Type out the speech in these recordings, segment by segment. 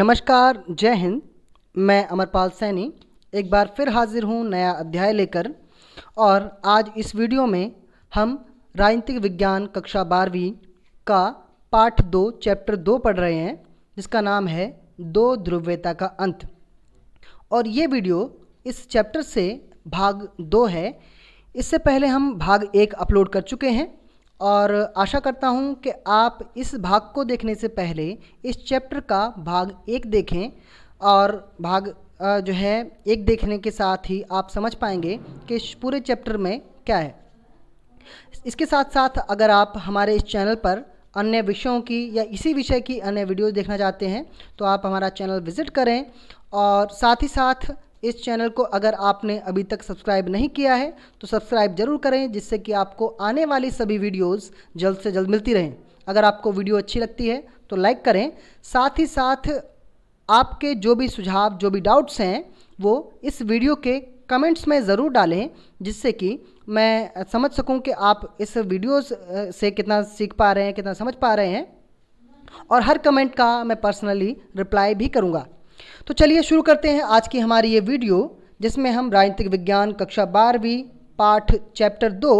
नमस्कार, जय हिंद। मैं अमरपाल सैनी एक बार फिर हाजिर हूँ नया अध्याय लेकर। और आज इस वीडियो में हम राजनीतिक विज्ञान कक्षा 12वीं का पाठ 2 चैप्टर 2 पढ़ रहे हैं, जिसका नाम है दो ध्रुवीयता का अंत। और ये वीडियो इस चैप्टर से भाग 2 है। इससे पहले हम भाग 1 अपलोड कर चुके हैं और आशा करता हूँ कि आप इस भाग को देखने से पहले इस चैप्टर का भाग 1 देखें। और भाग जो है 1 देखने के साथ ही आप समझ पाएंगे कि इस पूरे चैप्टर में क्या है। इसके साथ साथ अगर आप हमारे इस चैनल पर अन्य विषयों की या इसी विषय की अन्य वीडियो देखना चाहते हैं तो आप हमारा चैनल विज़िट करें। और साथ ही साथ इस चैनल को अगर आपने अभी तक सब्सक्राइब नहीं किया है तो सब्सक्राइब ज़रूर करें, जिससे कि आपको आने वाली सभी वीडियोस जल्द से जल्द मिलती रहें। अगर आपको वीडियो अच्छी लगती है तो लाइक करें। साथ ही साथ आपके जो भी सुझाव, जो भी डाउट्स हैं, वो इस वीडियो के कमेंट्स में ज़रूर डालें, जिससे कि मैं समझ सकूं कि आप इस वीडियोस से कितना सीख पा रहे हैं, कितना समझ पा रहे हैं। और हर कमेंट का मैं पर्सनली रिप्लाई भी करूंगा। तो चलिए शुरू करते हैं आज की हमारी ये वीडियो, जिसमें हम राजनीतिक विज्ञान कक्षा 12वीं पाठ चैप्टर 2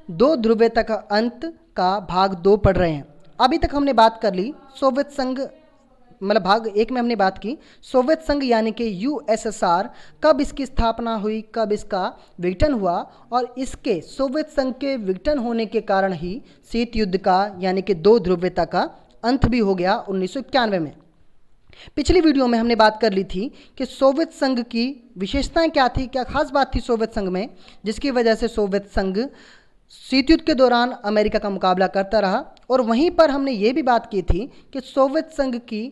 दो ध्रुवीयता का अंत का भाग 2 पढ़ रहे हैं। अभी तक हमने बात कर ली सोवियत संघ, मतलब भाग 1 में हमने बात की सोवियत संघ यानी कि यूएसएसआर, कब इसकी स्थापना हुई, कब इसका विघटन हुआ, और इसके सोवियत संघ के विघटन होने के कारण ही शीत युद्ध का यानी कि दो ध्रुवीयता का अंत भी हो गया 1991 में। पिछली वीडियो में हमने बात कर ली थी कि सोवियत संघ की विशेषताएं क्या थी, क्या खास बात थी सोवियत संघ में, जिसकी वजह से सोवियत संघ शीत युद्ध के दौरान अमेरिका का मुकाबला करता रहा। और वहीं पर हमने ये भी बात की थी कि सोवियत संघ की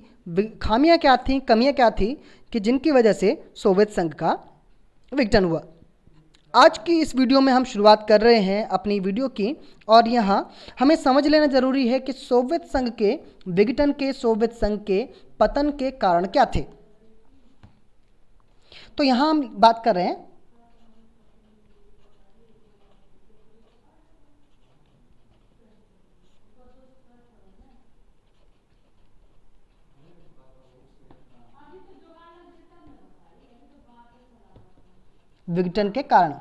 खामियां क्या थी, कमियां क्या थी, कि जिनकी वजह से सोवियत संघ का विघटन हुआ। आज की इस वीडियो में हम शुरुआत कर रहे हैं अपनी वीडियो की, और यहाँ हमें समझ लेना जरूरी है कि सोवियत संघ के विघटन के, सोवियत संघ के पतन के कारण क्या थे। तो यहाँ हम बात कर रहे हैं विघटन के कारण।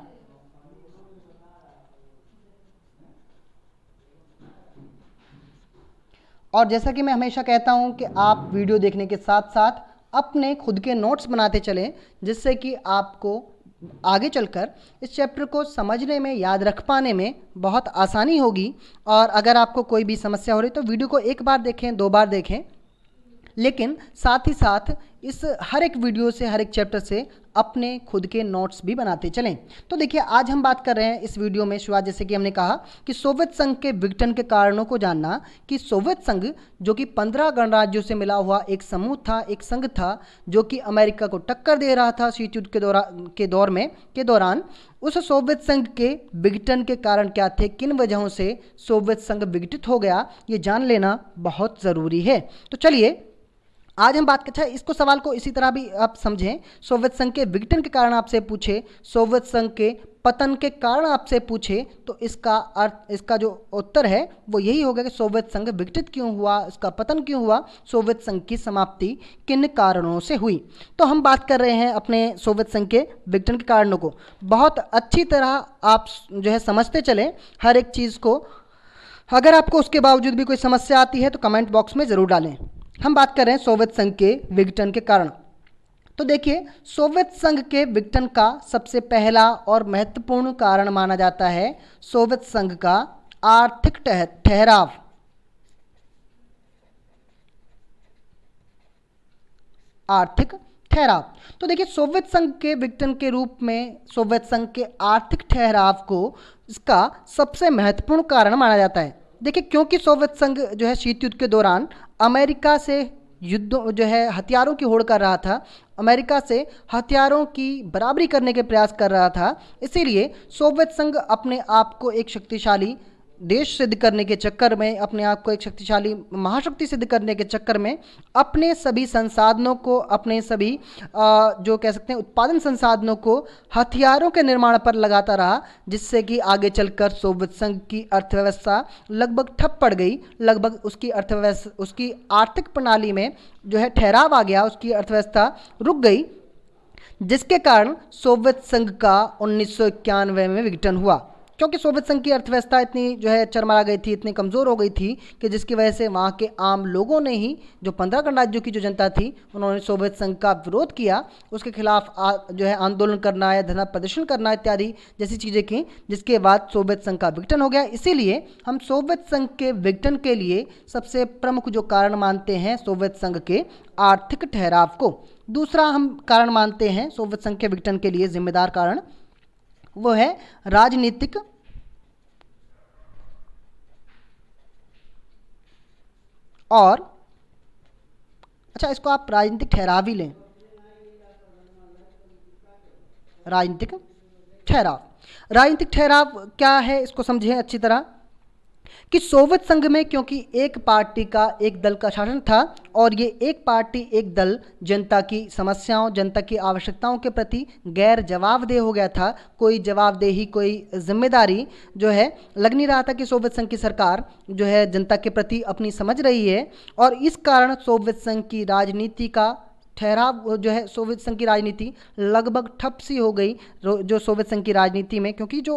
और जैसा कि मैं हमेशा कहता हूं कि आप वीडियो देखने के साथ साथ अपने खुद के नोट्स बनाते चलें, जिससे कि आपको आगे चलकर इस चैप्टर को समझने में, याद रख पाने में बहुत आसानी होगी। और अगर आपको कोई भी समस्या हो रही तो वीडियो को 1 बार देखें, 2 बार देखें, लेकिन साथ ही साथ इस हर एक वीडियो से, हर एक चैप्टर से अपने खुद के नोट्स भी बनाते चलें। तो देखिए, आज हम बात कर रहे हैं इस वीडियो में शुरुआत, जैसे कि हमने कहा कि सोवियत संघ के विघटन के कारणों को जानना, कि सोवियत संघ जो कि 15 गणराज्यों से मिला हुआ एक समूह था, एक संघ था, जो कि अमेरिका को टक्कर दे रहा था शीत युद्ध के दौरान उस सोवियत संघ के विघटन के कारण क्या थे, किन वजहों से सोवियत संघ विघटित हो गया, ये जान लेना बहुत ज़रूरी है। तो चलिए आज हम बात करते हैं इसको, सवाल को इसी तरह भी आप समझें। सोवियत संघ के विघटन के कारण आपसे पूछे, सोवियत संघ के पतन के कारण आपसे पूछे, तो इसका अर्थ, इसका जो उत्तर है वो यही होगा कि सोवियत संघ विघटित क्यों हुआ, इसका पतन क्यों हुआ, सोवियत संघ की समाप्ति किन कारणों से हुई। तो हम बात कर रहे हैं अपने सोवियत संघ के विघटन के कारणों को। बहुत अच्छी तरह आप जो है समझते चले हर एक चीज़ को। अगर आपको उसके बावजूद भी कोई समस्या आती है तो कमेंट बॉक्स में ज़रूर डालें। हम बात कर रहे हैं सोवियत संघ के विघटन के कारण। तो देखिए, सोवियत संघ के विघटन का सबसे पहला और महत्वपूर्ण कारण माना जाता है सोवियत संघ का आर्थिक ठहराव। आर्थिक ठहराव। तो देखिए, सोवियत संघ के विघटन के रूप में सोवियत संघ के आर्थिक ठहराव को इसका सबसे महत्वपूर्ण कारण माना जाता है। देखिए, क्योंकि सोवियत संघ जो है शीत युद्ध के दौरान अमेरिका से युद्ध जो है हथियारों की होड़ कर रहा था, अमेरिका से हथियारों की बराबरी करने के प्रयास कर रहा था। इसीलिए सोवियत संघ अपने आप को एक शक्तिशाली देश सिद्ध करने के चक्कर में, अपने आप को एक शक्तिशाली महाशक्ति सिद्ध करने के चक्कर में अपने सभी संसाधनों को, अपने सभी जो कह सकते हैं उत्पादन संसाधनों को हथियारों के निर्माण पर लगाता रहा, जिससे कि आगे चलकर सोवियत संघ की अर्थव्यवस्था लगभग ठप पड़ गई। लगभग उसकी अर्थव्यवस्था, उसकी आर्थिक प्रणाली में जो है ठहराव आ गया, उसकी अर्थव्यवस्था रुक गई, जिसके कारण सोवियत संघ का 1991 में विघटन हुआ। क्योंकि सोवियत संघ की अर्थव्यवस्था इतनी जो है चरमरा गई थी, इतनी कमज़ोर हो गई थी कि जिसकी वजह से वहाँ के आम लोगों ने ही, जो 15 गणराज्यों की जो जनता थी, उन्होंने सोवियत संघ का विरोध किया, उसके खिलाफ जो है आंदोलन करना या धरना प्रदर्शन करना इत्यादि जैसी चीज़ें की, जिसके बाद सोवियत संघ का विघटन हो गया। इसीलिए हम सोवियत संघ के विघटन के लिए सबसे प्रमुख जो कारण मानते हैं सोवियत संघ के आर्थिक ठहराव को। दूसरा हम कारण मानते हैं सोवियत संघ के विघटन के लिए जिम्मेदार कारण, वो है राजनीतिक और, अच्छा इसको आप राजनीतिक ठहराव ही लें, राजनीतिक ठहराव। राजनीतिक ठहराव क्या है, इसको समझें अच्छी तरह कि सोवियत संघ में क्योंकि एक पार्टी का, एक दल का शासन था, और ये एक पार्टी एक दल जनता की समस्याओं, जनता की आवश्यकताओं के प्रति गैर जवाबदेह हो गया था। कोई जवाबदेही, कोई जिम्मेदारी जो है लग नहीं रहा था कि सोवियत संघ की सरकार जो है जनता के प्रति अपनी समझ रही है, और इस कारण सोवियत संघ की राजनीति का ठहराव जो है, सोवियत संघ की राजनीति लगभग ठप सी हो गई। जो सोवियत संघ की राजनीति में, क्योंकि जो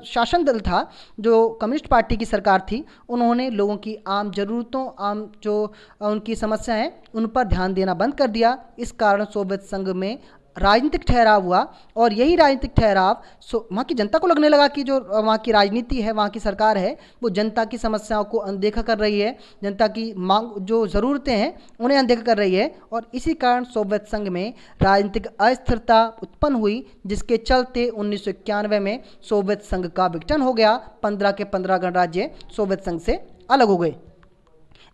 शासन दल था, जो कम्युनिस्ट पार्टी की सरकार थी, उन्होंने लोगों की आम ज़रूरतों, आम जो उनकी समस्याएं हैं, उन पर ध्यान देना बंद कर दिया। इस कारण सोवियत संघ में राजनीतिक ठहराव हुआ, और यही राजनीतिक ठहराव वहाँ की जनता को लगने लगा कि जो वहाँ की राजनीति है, वहाँ की सरकार है, वो जनता की समस्याओं को अनदेखा कर रही है, जनता की मांग, जो ज़रूरतें हैं, उन्हें अनदेखा कर रही है, और इसी कारण सोवियत संघ में राजनीतिक अस्थिरता उत्पन्न हुई, जिसके चलते 1991 में सोवियत संघ का विघटन हो गया। 15 के 15 गणराज्य सोवियत संघ से अलग हो गए।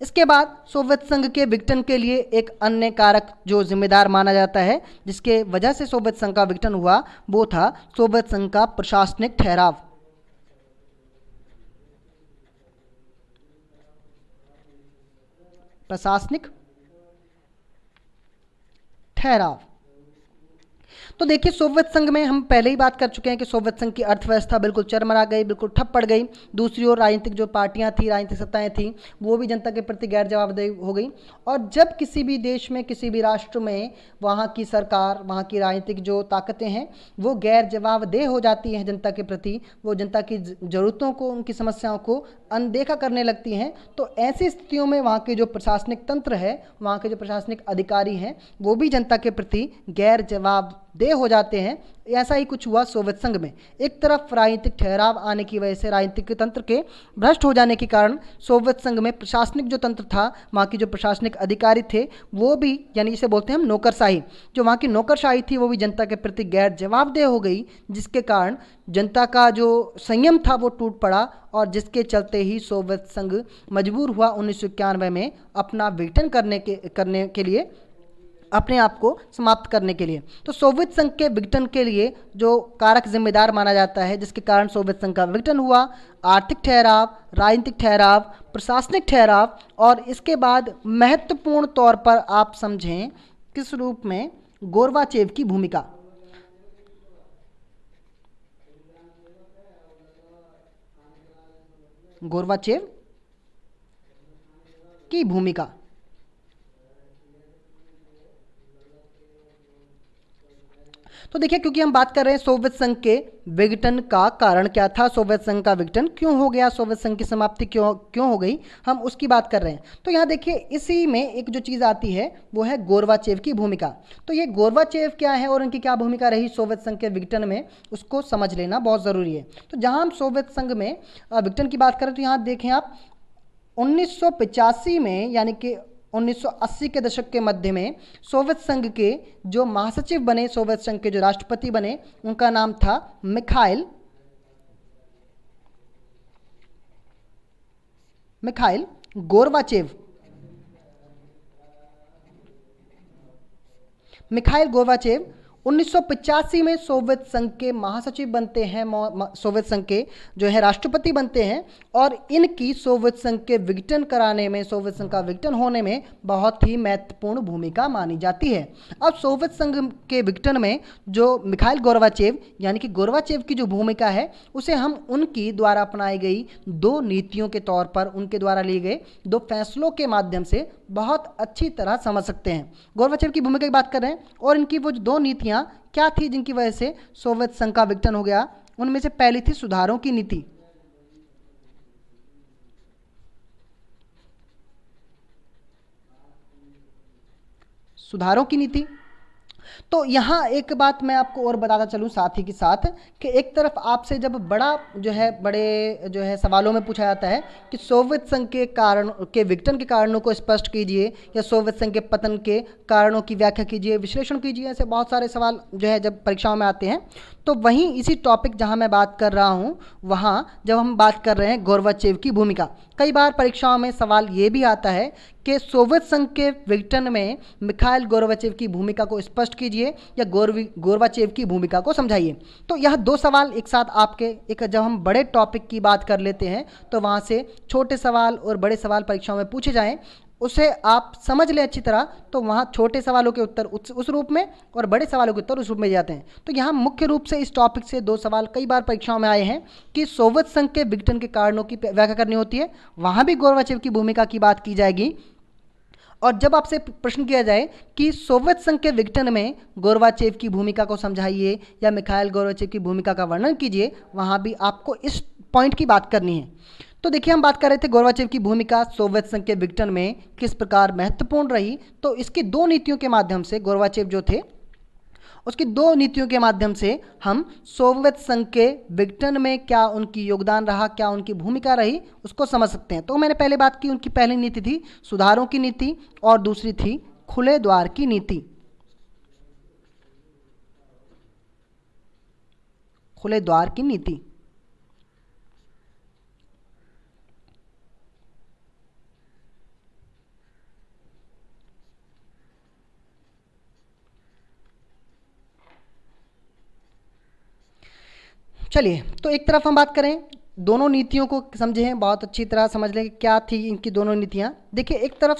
इसके बाद सोवियत संघ के विघटन के लिए एक अन्य कारक जो जिम्मेदार माना जाता है, जिसके वजह से सोवियत संघ का विघटन हुआ, वो था सोवियत संघ का प्रशासनिक ठहराव। प्रशासनिक ठहराव। तो देखिए, सोवियत संघ में हम पहले ही बात कर चुके हैं कि सोवियत संघ की अर्थव्यवस्था बिल्कुल चरमरा गई, बिल्कुल ठप पड़ गई। दूसरी ओर राजनीतिक जो पार्टियां थी, राजनीतिक सत्ताएं थी, वो भी जनता के प्रति गैर जवाबदेह हो गई। और जब किसी भी देश में, किसी भी राष्ट्र में वहाँ की सरकार, वहाँ की राजनीतिक जो ताकतें हैं, वो गैर जवाबदेह हो जाती हैं जनता के प्रति, वो जनता की ज़रूरतों को, उनकी समस्याओं को अनदेखा करने लगती हैं, तो ऐसी स्थितियों में वहाँ के जो प्रशासनिक तंत्र है, वहाँ के जो प्रशासनिक अधिकारी हैं, वो भी जनता के प्रति गैर जवाबदेह हो जाते हैं। ऐसा ही कुछ हुआ सोवियत संघ में। एक तरफ राजनीतिक ठहराव आने की वजह से, राजनीतिक तंत्र के भ्रष्ट हो जाने के कारण सोवियत संघ में प्रशासनिक जो तंत्र था, वहाँ की जो प्रशासनिक अधिकारी थे, वो भी, यानी इसे बोलते हैं हम नौकरशाही, जो वहाँ की नौकरशाही थी, वो भी जनता के प्रति गैर जवाबदेह हो गई, जिसके कारण जनता का जो संयम था वो टूट पड़ा, और जिसके चलते ही सोवियत संघ मजबूर हुआ 1991 में अपना विघटन करने के लिए, अपने आप को समाप्त करने के लिए। तो सोवियत संघ के विघटन के लिए जो कारक जिम्मेदार माना जाता है, जिसके कारण सोवियत संघ का विघटन हुआ, आर्थिक ठहराव, राजनीतिक ठहराव, प्रशासनिक ठहराव, और इसके बाद महत्वपूर्ण तौर पर आप समझें किस रूप में गोर्बाचेव की भूमिका। गोर्बाचेव की भूमिका। तो देखिए, क्योंकि हम बात कर रहे हैं सोवियत संघ के विघटन का कारण क्या था, सोवियत संघ का विघटन क्यों हो गया, सोवियत संघ की समाप्ति क्यों हो गई, हम उसकी बात कर रहे हैं। तो यहाँ देखिए, इसी में एक जो चीज़ आती है वो है गोर्बाचेव की भूमिका। तो ये गोर्बाचेव क्या है और उनकी क्या भूमिका रही सोवियत संघ के विघटन में, उसको समझ लेना बहुत ज़रूरी है। तो जहाँ हम सोवियत संघ में विघटन की बात करें, तो यहाँ देखें आप 1985 में, यानी कि 1980 के दशक के मध्य में सोवियत संघ के जो महासचिव बने, सोवियत संघ के जो राष्ट्रपति बने, उनका नाम था मिखाइल गोर्बाचेव। मिखाइल गोर्बाचेव 1985 में सोवियत संघ के महासचिव बनते हैं, सोवियत संघ के जो है राष्ट्रपति बनते हैं, और इनकी सोवियत संघ के विघटन कराने में, सोवियत संघ का विघटन होने में बहुत ही महत्वपूर्ण भूमिका मानी जाती है। अब सोवियत संघ के विघटन में जो मिखाइल गोर्बाचेव यानी कि गोर्बाचेव की जो भूमिका है, उसे हम उनकी द्वारा अपनाई गई दो नीतियों के तौर पर, उनके द्वारा लिए गए दो फैसलों के माध्यम से बहुत अच्छी तरह समझ सकते हैं। गोर्बाचेव की भूमिका की बात कर रहे हैं, और इनकी वो दो नीतियां क्या थी जिनकी वजह से सोवियत संघ का विघटन हो गया। उनमें से पहली थी सुधारों की नीति। सुधारों की नीति। तो यहाँ एक बात मैं आपको और बताता चलूँ साथ ही के साथ कि एक तरफ आपसे जब बड़े जो है सवालों में पूछा जाता है कि सोवियत संघ के कारण के विघटन के कारणों को स्पष्ट कीजिए, या सोवियत संघ के पतन के कारणों की व्याख्या कीजिए, विश्लेषण कीजिए, ऐसे बहुत सारे सवाल जो है जब परीक्षाओं में आते हैं, तो वहीं इसी टॉपिक जहाँ मैं बात कर रहा हूँ, वहाँ जब हम बात कर रहे हैं गोर्बाचेव की भूमिका, कई बार परीक्षाओं में सवाल ये भी आता है कि सोवियत संघ के विघटन में मिखाइल गोर्बाचेव की भूमिका को स्पष्ट कीजिए या गोर्बाचेव की भूमिका को समझाइए। तो यह दो सवाल एक साथ आपके जब हम बड़े टॉपिक की बात कर लेते हैं, तो वहाँ से छोटे सवाल और बड़े सवाल परीक्षाओं में पूछे जाएं, उसे आप समझ लें अच्छी तरह, तो वहाँ छोटे सवालों के उत्तर उस रूप में और बड़े सवालों के उत्तर उस रूप में जाते हैं। तो यहाँ मुख्य रूप से इस टॉपिक से दो सवाल कई बार परीक्षाओं में आए हैं कि सोवियत संघ के विघटन के कारणों की व्याख्या करनी होती है, वहाँ भी गोर्बाचेव की भूमिका की बात की जाएगी। और जब आपसे प्रश्न किया जाए कि सोवियत संघ के विघटन में गोर्बाचेव की भूमिका को समझाइए या मिखाइल गोर्बाचेव की भूमिका का वर्णन कीजिए, वहाँ भी आपको इस पॉइंट की बात करनी है। तो देखिए, हम बात कर रहे थे गोर्बाचेव की भूमिका सोवियत संघ के विघटन में किस प्रकार महत्वपूर्ण रही। तो इसकी दो नीतियों के माध्यम से गोर्बाचेव जो थे, उसकी दो नीतियों के माध्यम से हम सोवियत संघ के विघटन में क्या उनकी योगदान रहा, क्या उनकी भूमिका रही, उसको समझ सकते हैं। तो मैंने पहले बात की, उनकी पहली नीति थी सुधारों की नीति और दूसरी थी खुले द्वार की नीति। खुले द्वार की नीति। चलिए, तो एक तरफ हम बात करें, दोनों नीतियों को समझें, बहुत अच्छी तरह समझ लें कि क्या थी इनकी दोनों नीतियां। देखिए, एक तरफ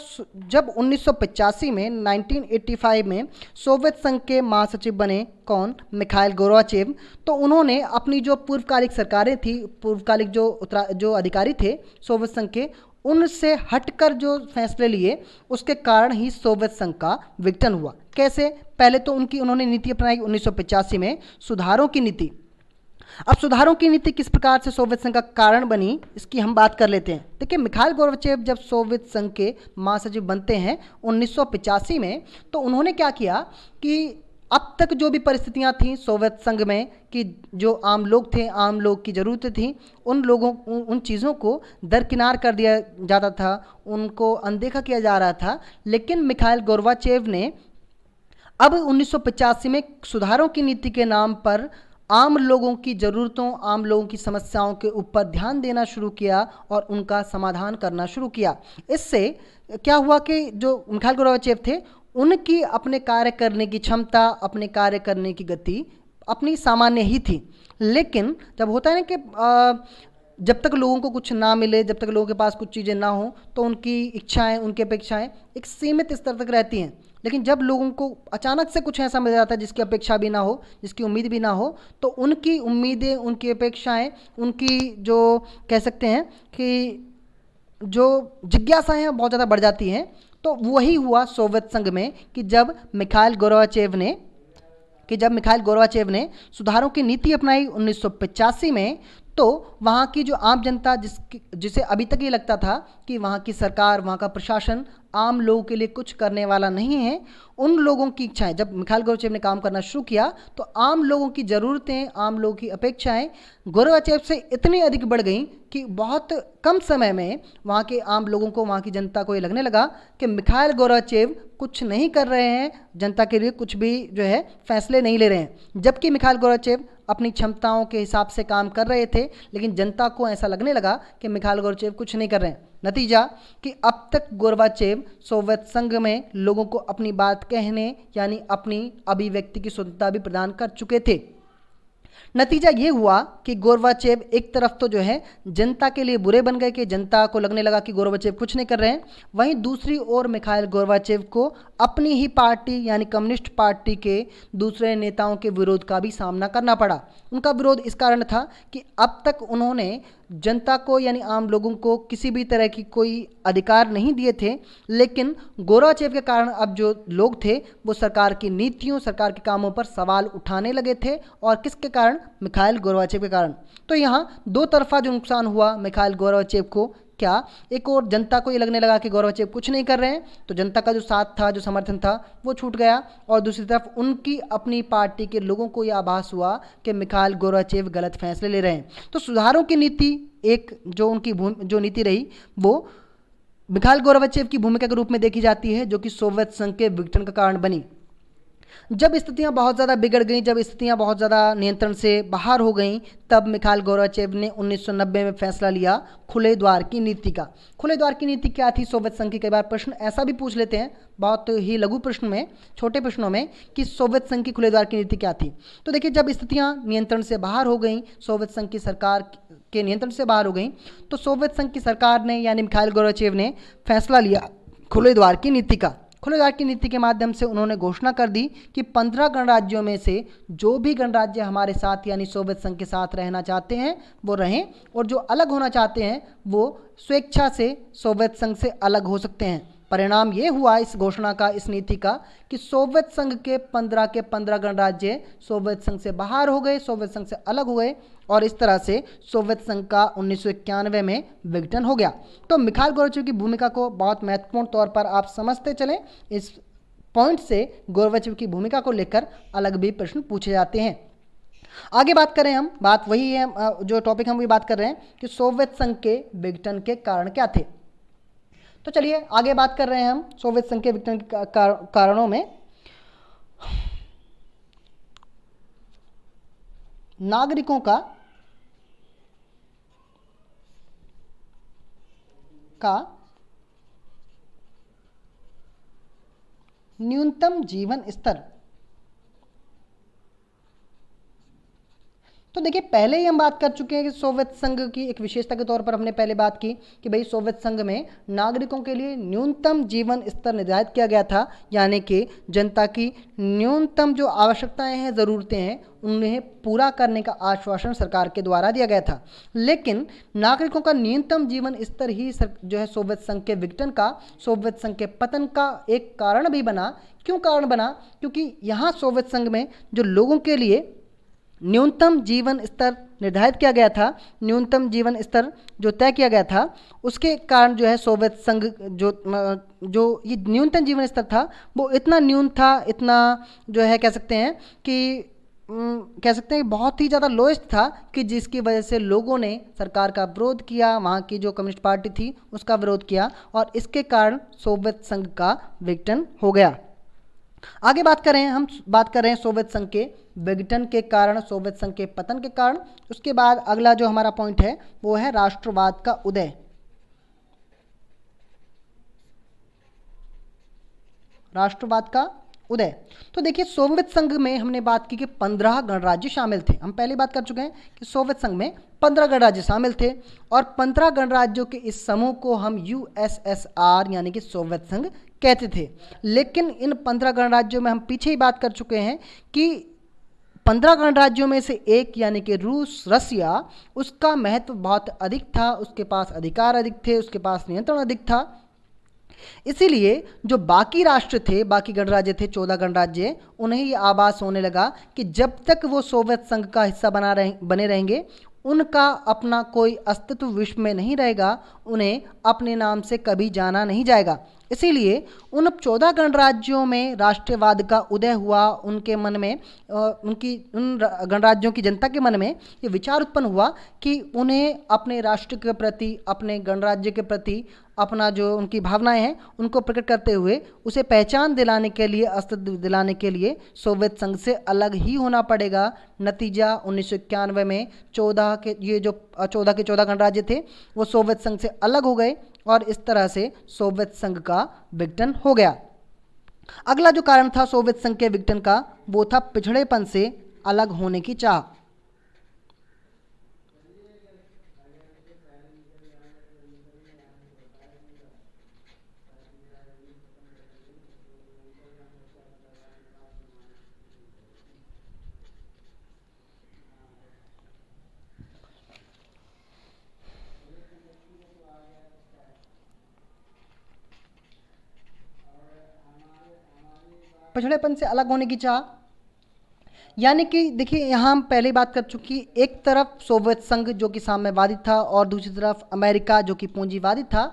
जब 1985 में 1985 में सोवियत संघ के महासचिव बने कौन, मिखाइल गोर्बाचेव, तो उन्होंने अपनी जो पूर्वकालिक सरकारें थी, पूर्वकालिक जो अधिकारी थे सोवियत संघ के, उनसे हटकर जो फैसले लिए, उसके कारण ही सोवियत संघ का विघटन हुआ। कैसे? पहले तो उन्होंने नीति अपनाई 1985 में सुधारों की नीति। अब सुधारों की नीति किस प्रकार से सोवियत संघ का कारण बनी, इसकी हम बात कर लेते हैं। देखिए, मिखाइल गोर्बाचेव जब सोवियत संघ के महासचिव बनते हैं 1985 में, तो उन्होंने क्या किया कि अब तक जो भी परिस्थितियां थीं सोवियत संघ में, कि जो आम लोग थे, आम लोग की ज़रूरतें थीं, उन चीज़ों को दरकिनार कर दिया जाता था, उनको अनदेखा किया जा रहा था। लेकिन मिखाइल गोर्बाचेव ने अब 1985 में सुधारों की नीति के नाम पर आम लोगों की ज़रूरतों, आम लोगों की समस्याओं के ऊपर ध्यान देना शुरू किया और उनका समाधान करना शुरू किया। इससे क्या हुआ कि जो मिखाइल गोर्बाचेव थे, उनकी अपने कार्य करने की क्षमता, अपने कार्य करने की गति अपनी सामान्य ही थी। लेकिन जब होता है ना कि जब तक लोगों को कुछ ना मिले, जब तक लोगों के पास कुछ चीज़ें ना हो, तो उनकी इच्छाएं, उनकी अपेक्षाएं एक सीमित स्तर तक रहती हैं। लेकिन जब लोगों को अचानक से कुछ ऐसा मिल जाता है जिसकी अपेक्षा भी ना हो, जिसकी उम्मीद भी ना हो, तो उनकी उम्मीदें, उनकी अपेक्षाएं, उनकी जो कह सकते हैं कि जो जिज्ञासाएं हैं बहुत ज़्यादा बढ़ जाती हैं। तो वही हुआ सोवियत संघ में कि जब मिखाइल गोर्बाचेव ने सुधारों की नीति अपनाई 1985 में, तो वहाँ की जो आम जनता, जिसे अभी तक ये लगता था कि वहाँ की सरकार, वहाँ का प्रशासन आम लोगों के लिए कुछ करने वाला नहीं है, उन लोगों की इच्छाएं, जब मिखाइल गोर्बाचेव ने काम करना शुरू किया, तो आम लोगों की ज़रूरतें, आम लोगों की अपेक्षाएं गोर्बाचेव से इतनी अधिक बढ़ गई कि बहुत कम समय में वहाँ के आम लोगों को, वहाँ की जनता को ये लगने लगा कि मिखाइल गोर्बाचेव कुछ नहीं कर रहे हैं, जनता के लिए कुछ भी जो है फैसले नहीं ले रहे हैं। जबकि मिखाइल गोर्बाचेव अपनी क्षमताओं के हिसाब से काम कर रहे थे, लेकिन जनता को ऐसा लगने लगा कि मिखाइल गोर्बाचेव कुछ नहीं कर रहे हैं। नतीजा कि अब तक गोर्बाचेव सोवियत संघ में लोगों को अपनी बात कहने यानी अपनी अभिव्यक्ति की स्वतंत्रता भी प्रदान कर चुके थे। नतीजा ये हुआ कि गोर्बाचेव एक तरफ तो जो है जनता के लिए बुरे बन गए कि जनता को लगने लगा कि गोर्बाचेव कुछ नहीं कर रहे हैं, वहीं दूसरी ओर मिखाइल गोर्बाचेव को अपनी ही पार्टी यानी कम्युनिस्ट पार्टी के दूसरे नेताओं के विरोध का भी सामना करना पड़ा। उनका विरोध इस कारण था कि अब तक उन्होंने जनता को यानी आम लोगों को किसी भी तरह की कोई अधिकार नहीं दिए थे, लेकिन गोर्बाचेव के कारण अब जो लोग थे वो सरकार की नीतियों, सरकार के कामों पर सवाल उठाने लगे थे। और किसके कारण? मिखाइल गोर्बाचेव के कारण। तो यहाँ दो तरफा जो नुकसान हुआ मिखाइल गोर्बाचेव को, क्या एक और जनता को ये लगने लगा कि गोर्बाचेव कुछ नहीं कर रहे हैं, तो जनता का जो साथ था, जो समर्थन था, वो छूट गया। और दूसरी तरफ उनकी अपनी पार्टी के लोगों को यह आभास हुआ कि मिखाइल गोर्बाचेव गलत फैसले ले रहे हैं। तो सुधारों की नीति, एक जो उनकी जो नीति रही वो मिखाइल गोर्बाचेव की भूमिका के रूप में देखी जाती है, जो कि सोवियत संघ के विघटन का कारण बनी। जब स्थितियां बहुत ज़्यादा बिगड़ गईं, जब स्थितियां बहुत ज़्यादा नियंत्रण से बाहर हो गईं, तब मिखाइल गोर्बाचेव ने 1990 में फैसला लिया खुले द्वार की नीति का। खुले द्वार की नीति क्या थी सोवियत संघ की? कई बार प्रश्न ऐसा भी पूछ लेते हैं बहुत ही लघु प्रश्न में, छोटे प्रश्नों में, कि सोवियत संघ की खुले द्वार की नीति क्या थी। तो देखिए, जब स्थितियां नियंत्रण से बाहर हो गई, सोवियत संघ की सरकार के नियंत्रण से बाहर हो गई, तो सोवियत संघ की सरकार ने यानी मिखाइल गोर्बाचेव ने फैसला लिया खुले द्वार की नीति का। खुले द्वार की नीति के माध्यम से उन्होंने घोषणा कर दी कि 15 गणराज्यों में से जो भी गणराज्य हमारे साथ यानी सोवियत संघ के साथ रहना चाहते हैं वो रहें, और जो अलग होना चाहते हैं वो स्वेच्छा से सोवियत संघ से अलग हो सकते हैं। परिणाम ये हुआ इस घोषणा का, इस नीति का, कि सोवियत संघ के 15 गणराज्य सोवियत संघ से बाहर हो गए, सोवियत संघ से अलग हो गए, और इस तरह से सोवियत संघ का 1991 में विघटन हो गया। तो मिखाइल गोर्बाचेव की भूमिका को बहुत महत्वपूर्ण तौर पर आप समझते चलें। इस पॉइंट से गोर्बाचेव की भूमिका को लेकर अलग भी प्रश्न पूछे जाते हैं। आगे बात करें हम, बात वही है, जो टॉपिक हम वही बात कर रहे हैं कि सोवियत संघ के विघटन के कारण क्या थे। तो चलिए आगे बात कर रहे हैं हम सोवियत संघ के विघटन के कारणों में। नागरिकों का न्यूनतम जीवन स्तर। तो देखिए, पहले ही हम बात कर चुके हैं कि सोवियत संघ की एक विशेषता के तौर पर हमने पहले बात की कि भाई सोवियत संघ में नागरिकों के लिए न्यूनतम जीवन स्तर निर्धारित किया गया था, यानी कि जनता की न्यूनतम जो आवश्यकताएं हैं, ज़रूरतें हैं, उन्हें पूरा करने का आश्वासन सरकार के द्वारा दिया गया था। लेकिन नागरिकों का न्यूनतम जीवन स्तर ही जो है सोवियत संघ के विघटन का, सोवियत संघ के पतन का एक कारण भी बना। क्यों कारण बना? क्योंकि यहाँ सोवियत संघ में जो लोगों के लिए न्यूनतम जीवन स्तर निर्धारित किया गया था, न्यूनतम जीवन स्तर जो तय किया गया था, उसके कारण जो है सोवियत संघ जो ये न्यूनतम जीवन स्तर था वो इतना न्यून था, इतना जो है कह सकते हैं कि बहुत ही ज़्यादा लोएस्ट था, कि जिसकी वजह से लोगों ने सरकार का विरोध किया, वहाँ की जो कम्युनिस्ट पार्टी थी उसका विरोध किया, और इसके कारण सोवियत संघ का विघटन हो गया। आगे बात करें, हम बात कर रहे हैं सोवियत संघ के विघटन के कारण, सोवियत संघ के पतन के कारण। उसके बाद अगला जो हमारा पॉइंट है वो है राष्ट्रवाद का उदय। राष्ट्रवाद का उदय। तो देखिए, सोवियत संघ में हमने बात की कि 15 गणराज्य शामिल थे। हम पहले बात कर चुके हैं कि सोवियत संघ में 15 गणराज्य शामिल थे, और 15 गणराज्यों के इस समूह को हम USSR यानी कि सोवियत संघ कहते थे। लेकिन इन 15 गणराज्यों में हम पीछे ही बात कर चुके हैं कि 15 गणराज्यों में से एक यानी कि रूस, रसिया, उसका महत्व बहुत अधिक था, उसके पास अधिकार अधिक थे, उसके पास नियंत्रण अधिक था। इसीलिए जो बाकी राष्ट्र थे, बाकी गणराज्य थे, 14 गणराज्य, उन्हें ये आभास होने लगा कि जब तक वो सोवियत संघ का हिस्सा बने रहेंगे, उनका अपना कोई अस्तित्व विश्व में नहीं रहेगा, उन्हें अपने नाम से कभी जाना नहीं जाएगा। इसीलिए उन 14 गणराज्यों में राष्ट्रवाद का उदय हुआ। उनके मन में, उन गणराज्यों की जनता के मन में ये विचार उत्पन्न हुआ कि उन्हें अपने राष्ट्र के प्रति, अपने गणराज्य के प्रति अपना जो उनकी भावनाएं हैं उनको प्रकट करते हुए उसे पहचान दिलाने के लिए, अस्तित्व दिलाने के लिए सोवियत संघ से अलग ही होना पड़ेगा। नतीजा 1991 में 14 के 14 गणराज्य थे वो सोवियत संघ से अलग हो गए, और इस तरह से सोवियत संघ का विघटन हो गया। अगला जो कारण था सोवियत संघ के विघटन का, वो था पिछड़ेपन से अलग होने की चाह। पिछड़ेपन से अलग होने की चाह, यानी कि देखिए यहाँ हम पहले बात कर चुकी, एक तरफ सोवियत संघ जो कि साम्यवादी था और दूसरी तरफ अमेरिका जो कि पूंजीवादी था।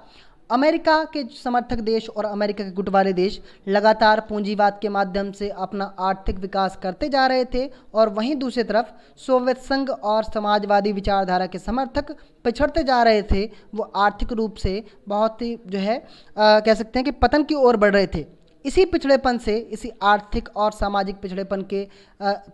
अमेरिका के समर्थक देश और अमेरिका के गुट वाले देश लगातार पूंजीवाद के माध्यम से अपना आर्थिक विकास करते जा रहे थे, और वहीं दूसरी तरफ सोवियत संघ और समाजवादी विचारधारा के समर्थक पिछड़ते जा रहे थे। वो आर्थिक रूप से बहुत ही जो है कह सकते हैं कि पतन की ओर बढ़ रहे थे। इसी पिछड़ेपन से, इसी आर्थिक और सामाजिक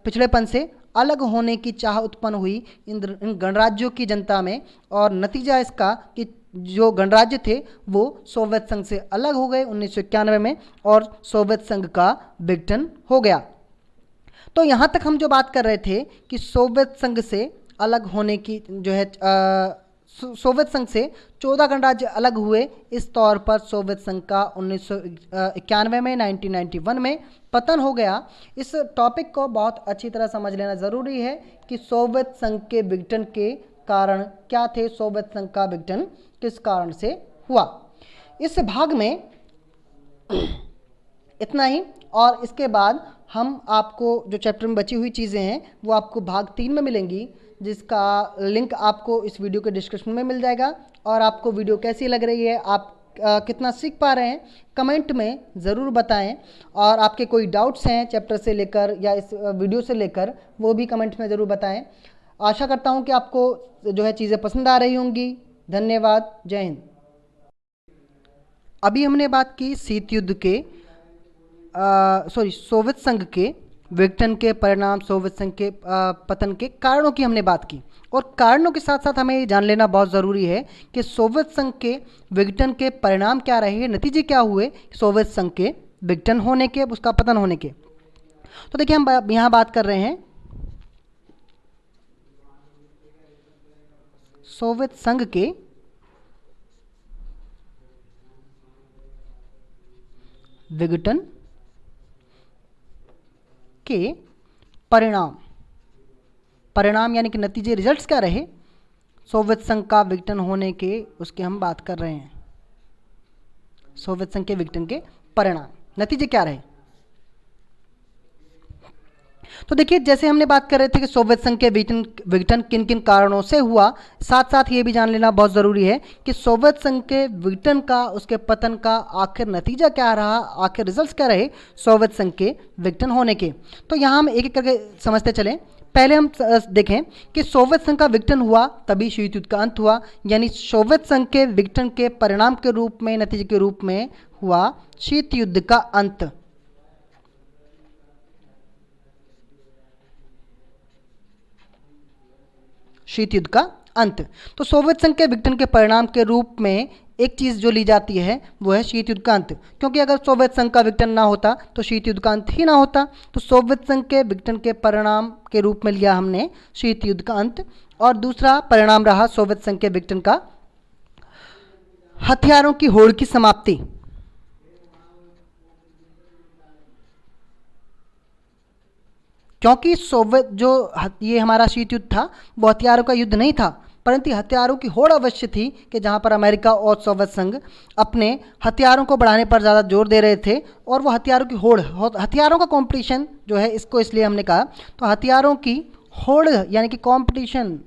पिछड़ेपन से अलग होने की चाह उत्पन्न हुई इन गणराज्यों की जनता में, और नतीजा इसका कि जो गणराज्य थे वो सोवियत संघ से अलग हो गए 1991 में, और सोवियत संघ का विघटन हो गया। तो यहाँ तक हम जो बात कर रहे थे कि सोवियत संघ से अलग होने की जो है सोवियत संघ से 14 गणराज्य अलग हुए। इस तौर पर सोवियत संघ का 1991 में 1991 में पतन हो गया। इस टॉपिक को बहुत अच्छी तरह समझ लेना ज़रूरी है कि सोवियत संघ के विघटन के कारण क्या थे, सोवियत संघ का विघटन किस कारण से हुआ। इस भाग में इतना ही, और इसके बाद हम आपको जो चैप्टर में बची हुई चीज़ें हैं वो आपको भाग 3 में मिलेंगी, जिसका लिंक आपको इस वीडियो के डिस्क्रिप्शन में मिल जाएगा। और आपको वीडियो कैसी लग रही है, आप कितना सीख पा रहे हैं, कमेंट में ज़रूर बताएं। और आपके कोई डाउट्स हैं चैप्टर से लेकर या इस वीडियो से लेकर, वो भी कमेंट में ज़रूर बताएं। आशा करता हूं कि आपको जो है चीज़ें पसंद आ रही होंगी। धन्यवाद। जय हिंद। अभी हमने बात की शीत युद्ध के सोवियत संघ के विघटन के परिणाम, सोवियत संघ के पतन के कारणों की हमने बात की, और कारणों के साथ साथ हमें ये जान लेना बहुत ज़रूरी है कि सोवियत संघ के विघटन के परिणाम क्या रहे, नतीजे क्या हुए सोवियत संघ के विघटन होने के, उसका पतन होने के। तो देखिए हम यहाँ बात कर रहे हैं सोवियत संघ के विघटन के परिणाम यानी कि नतीजे, रिजल्ट्स क्या रहे सोवियत संघ का विघटन होने के, उसके हम बात कर रहे हैं। सोवियत संघ के विघटन के परिणाम, नतीजे क्या रहे। तो देखिए जैसे हमने बात कर रहे थे कि सोवियत संघ के विघटन किन किन कारणों से हुआ, साथ साथ ये भी जान लेना बहुत ज़रूरी है कि सोवियत संघ के विघटन का, उसके पतन का आखिर नतीजा क्या रहा, आखिर रिजल्ट्स क्या रहे सोवियत संघ के विघटन होने के। तो यहाँ हम एक एक करके समझते चलें। पहले हम देखें कि सोवियत संघ का विघटन हुआ तभी शीत युद्ध का अंत हुआ, यानी सोवियत संघ के विघटन के परिणाम के रूप में, नतीजे के रूप में हुआ शीत युद्ध का अंत। शीत युद्ध का अंत। तो सोवियत संघ के विघटन के परिणाम के रूप में एक चीज़ जो ली जाती है वो है शीत युद्ध का अंत, क्योंकि अगर सोवियत संघ का विघटन ना होता तो शीत युद्ध का अंत ही ना होता। तो सोवियत संघ के विघटन के परिणाम के रूप में लिया हमने शीत युद्ध का अंत। और दूसरा परिणाम रहा सोवियत संघ के विघटन का हथियारों की होड़ की समाप्ति। क्योंकि सोवियत जो ये हमारा शीत युद्ध था वो हथियारों का युद्ध नहीं था, परंतु हथियारों की होड़ अवश्य थी कि जहाँ पर अमेरिका और सोवियत संघ अपने हथियारों को बढ़ाने पर ज़्यादा जोर दे रहे थे, और वो हथियारों की होड़, हथियारों का कंपटीशन जो है, इसको इसलिए हमने कहा। तो हथियारों की होड़ यानी कि कंपटीशन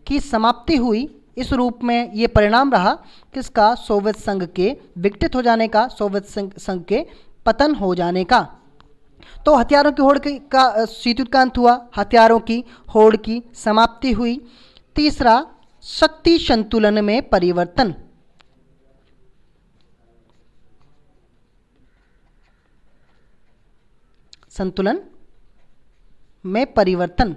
की समाप्ति हुई, इस रूप में ये परिणाम रहा किसका, सोवियत संघ के विघटित हो जाने का, सोवियत संघ के पतन हो जाने का। तो हथियारों की होड़ का शीत युद्ध का अंत हुआ, हथियारों की होड़ की समाप्ति हुई। तीसरा, शक्ति संतुलन में परिवर्तन। संतुलन में परिवर्तन।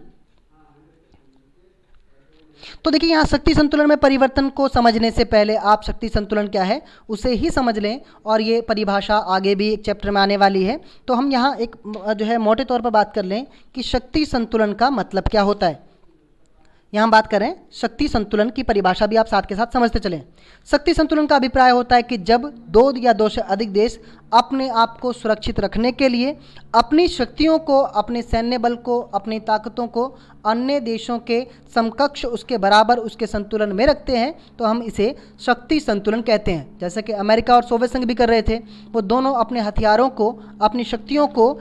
तो देखिए यहाँ शक्ति संतुलन में परिवर्तन को समझने से पहले आप शक्ति संतुलन क्या है उसे ही समझ लें, और ये परिभाषा आगे भी एक चैप्टर में आने वाली है। तो हम यहाँ एक जो है मोटे तौर पर बात कर लें कि शक्ति संतुलन का मतलब क्या होता है। यहाँ बात करें शक्ति संतुलन की परिभाषा भी आप साथ के साथ समझते चलें। शक्ति संतुलन का अभिप्राय होता है कि जब दो या दो से अधिक देश अपने आप को सुरक्षित रखने के लिए अपनी शक्तियों को, अपने सैन्य बल को, अपनी ताकतों को अन्य देशों के समकक्ष, उसके बराबर, उसके संतुलन में रखते हैं, तो हम इसे शक्ति संतुलन कहते हैं। जैसे कि अमेरिका और सोवियत संघ भी कर रहे थे, वो दोनों अपने हथियारों को, अपनी शक्तियों को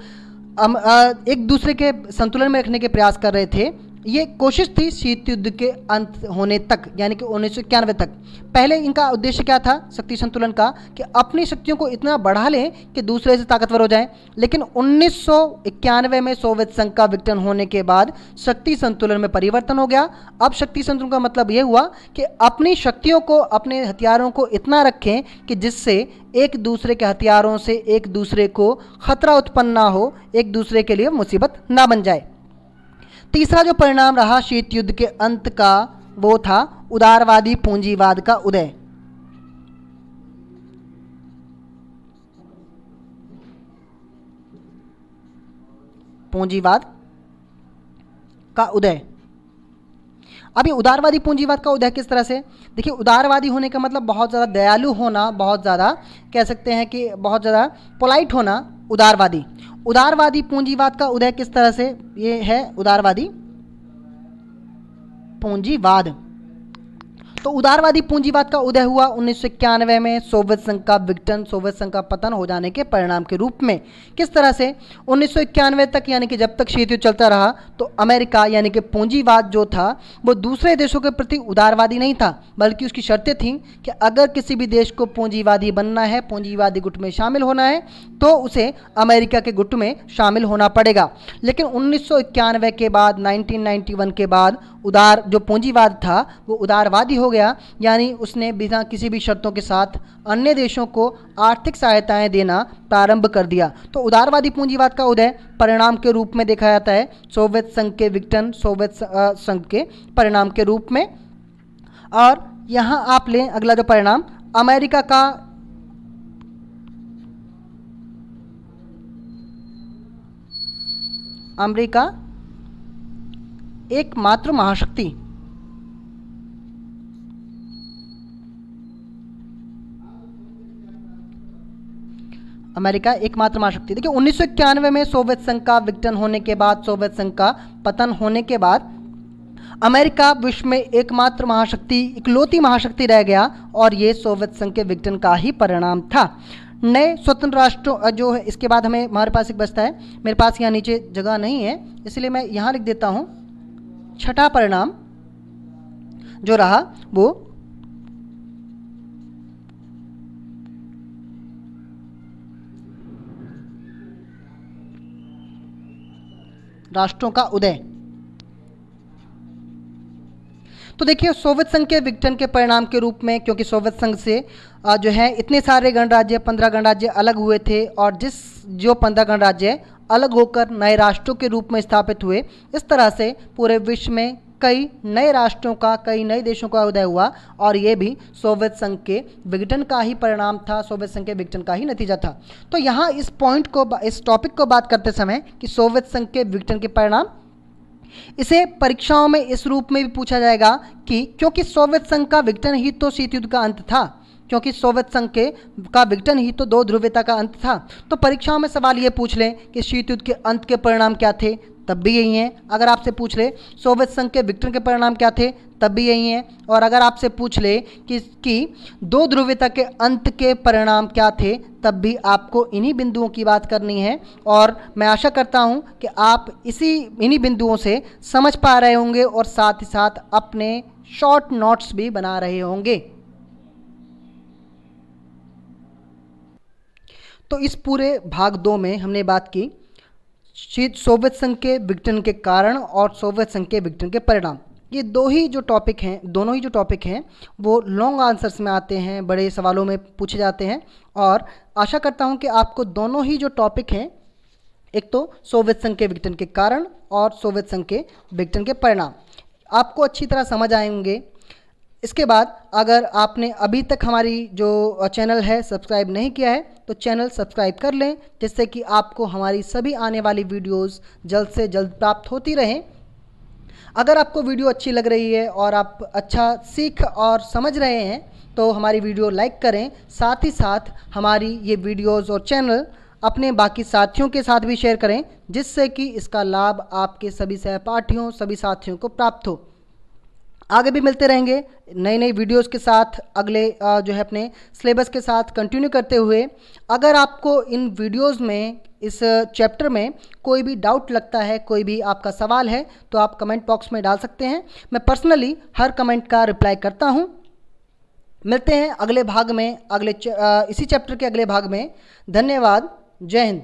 एक दूसरे के संतुलन में रखने के प्रयास कर रहे थे। ये कोशिश थी शीत युद्ध के अंत होने तक, यानी कि 1991 तक। पहले इनका उद्देश्य क्या था शक्ति संतुलन का, कि अपनी शक्तियों को इतना बढ़ा लें कि दूसरे से ताकतवर हो जाएं। लेकिन 1991 में सोवियत संघ का विघटन होने के बाद शक्ति संतुलन में परिवर्तन हो गया। अब शक्ति संतुलन का मतलब ये हुआ कि अपनी शक्तियों को, अपने हथियारों को इतना रखें कि जिससे एक दूसरे के हथियारों से एक दूसरे को खतरा उत्पन्न ना हो, एक दूसरे के लिए मुसीबत ना बन जाए। तीसरा जो परिणाम रहा शीत युद्ध के अंत का, वो था उदारवादी पूंजीवाद का उदय। पूंजीवाद का उदय। अब ये उदारवादी पूंजीवाद का उदय किस तरह से? देखिए, उदारवादी होने का मतलब बहुत ज़्यादा दयालु होना, बहुत ज़्यादा कह सकते हैं कि बहुत ज़्यादा पोलाइट होना, उदारवादी। उदारवादी पूंजीवाद का उदय किस तरह से? ये है उदारवादी पूंजीवाद। तो उदारवादी पूंजीवाद का उदय हुआ 1991 में सोवियत संघ का विघटन, सोवियत संघ का पतन हो जाने के परिणाम के रूप में। किस तरह से? 1991 तक, यानी कि जब तक शीत युद्ध चलता रहा, तो अमेरिका यानी कि पूंजीवाद जो था वो दूसरे देशों के प्रति उदारवादी नहीं था, बल्कि उसकी शर्तें थीं कि अगर किसी भी देश को पूंजीवादी बनना है, पूंजीवादी गुट में शामिल होना है, तो उसे अमेरिका के गुट में शामिल होना पड़ेगा। लेकिन 1991 के बाद, 1991 के बाद उदार जो पूंजीवाद था वो उदारवादी हो गया, यानी उसने बिना किसी भी शर्तों के साथ अन्य देशों को आर्थिक सहायताएं देना प्रारंभ कर दिया। तो उदारवादी पूंजीवाद का उदय परिणाम के रूप में देखा जाता है सोवियत संघ के विघटन, सोवियत संघ के परिणाम के रूप में। और यहाँ आप लें अगला जो परिणाम, अमेरिका का एकमात्र महाशक्ति। अमेरिका एकमात्र महाशक्ति। देखिए, 1991 में सोवियत संघ का विघटन होने के बाद, सोवियत संघ का पतन होने के बाद, अमेरिका विश्व में एकमात्र महाशक्ति, इकलौती महाशक्ति रह गया, और ये सोवियत संघ के विघटन का ही परिणाम था। नए स्वतंत्र राष्ट्रों जो है, इसके बाद हमारे पास एक बचता है, मेरे पास यहाँ नीचे जगह नहीं है इसलिए मैं यहाँ लिख देता हूँ। छठा परिणाम जो रहा वो राष्ट्रों का उदय। तो देखिए, सोवियत संघ के विघटन के परिणाम के रूप में, क्योंकि सोवियत संघ से जो है इतने सारे गणराज्य, 15 गणराज्य अलग हुए थे, और जो 15 गणराज्य अलग होकर नए राष्ट्रों के रूप में स्थापित हुए, इस तरह से पूरे विश्व में कई नए राष्ट्रों का, कई नए देशों का उदय हुआ, और ये भी सोवियत संघ के विघटन का ही परिणाम था, सोवियत संघ के विघटन का ही नतीजा था। तो यहाँ इस पॉइंट को, इस टॉपिक को बात करते समय कि सोवियत संघ के विघटन के परिणाम, इसे परीक्षाओं में इस रूप में भी पूछा जाएगा कि क्योंकि सोवियत संघ का विघटन ही तो शीत युद्ध का अंत था, क्योंकि सोवियत संघ का विघटन ही तो दो ध्रुवीयता का अंत था। तो परीक्षाओं में सवाल ये पूछ लें कि शीत युद्ध के अंत के परिणाम क्या थे, तब भी यही हैं। अगर आपसे पूछ ले सोवियत संघ के विघटन के परिणाम क्या थे, तब भी यही हैं। और अगर आपसे पूछ ले कि दो ध्रुवीयता के अंत के परिणाम क्या थे, तब भी आपको इन्हीं बिंदुओं की बात करनी है। और मैं आशा करता हूं कि आप इन्हीं बिंदुओं से समझ पा रहे होंगे और साथ ही साथ अपने शॉर्ट नोट्स भी बना रहे होंगे। तो इस पूरे भाग 2 में हमने बात की सोवियत संघ के विघटन के कारण और सोवियत संघ के विघटन के परिणाम। ये दोनों ही जो टॉपिक हैं वो लॉन्ग आंसर्स में आते हैं, बड़े सवालों में पूछे जाते हैं। और आशा करता हूं कि आपको दोनों ही जो टॉपिक हैं, एक तो सोवियत संघ के विघटन के कारण और सोवियत संघ के विघटन के परिणाम, आपको अच्छी तरह समझ आएंगे। इसके बाद अगर आपने अभी तक हमारी जो चैनल है सब्सक्राइब नहीं किया है तो चैनल सब्सक्राइब कर लें, जिससे कि आपको हमारी सभी आने वाली वीडियोस जल्द से जल्द प्राप्त होती रहें। अगर आपको वीडियो अच्छी लग रही है और आप अच्छा सीख और समझ रहे हैं तो हमारी वीडियो लाइक करें। साथ ही साथ हमारी ये वीडियोस और चैनल अपने बाकी साथियों के साथ भी शेयर करें, जिससे कि इसका लाभ आपके सभी सहपाठियों, सभी साथियों को प्राप्त हो। आगे भी मिलते रहेंगे नई नई वीडियोस के साथ, अगले जो है अपने सिलेबस के साथ कंटिन्यू करते हुए। अगर आपको इन वीडियोस में, इस चैप्टर में कोई भी डाउट लगता है, कोई भी आपका सवाल है, तो आप कमेंट बॉक्स में डाल सकते हैं। मैं पर्सनली हर कमेंट का रिप्लाई करता हूं। मिलते हैं अगले भाग में, इसी चैप्टर के अगले भाग में। धन्यवाद। जय हिंद।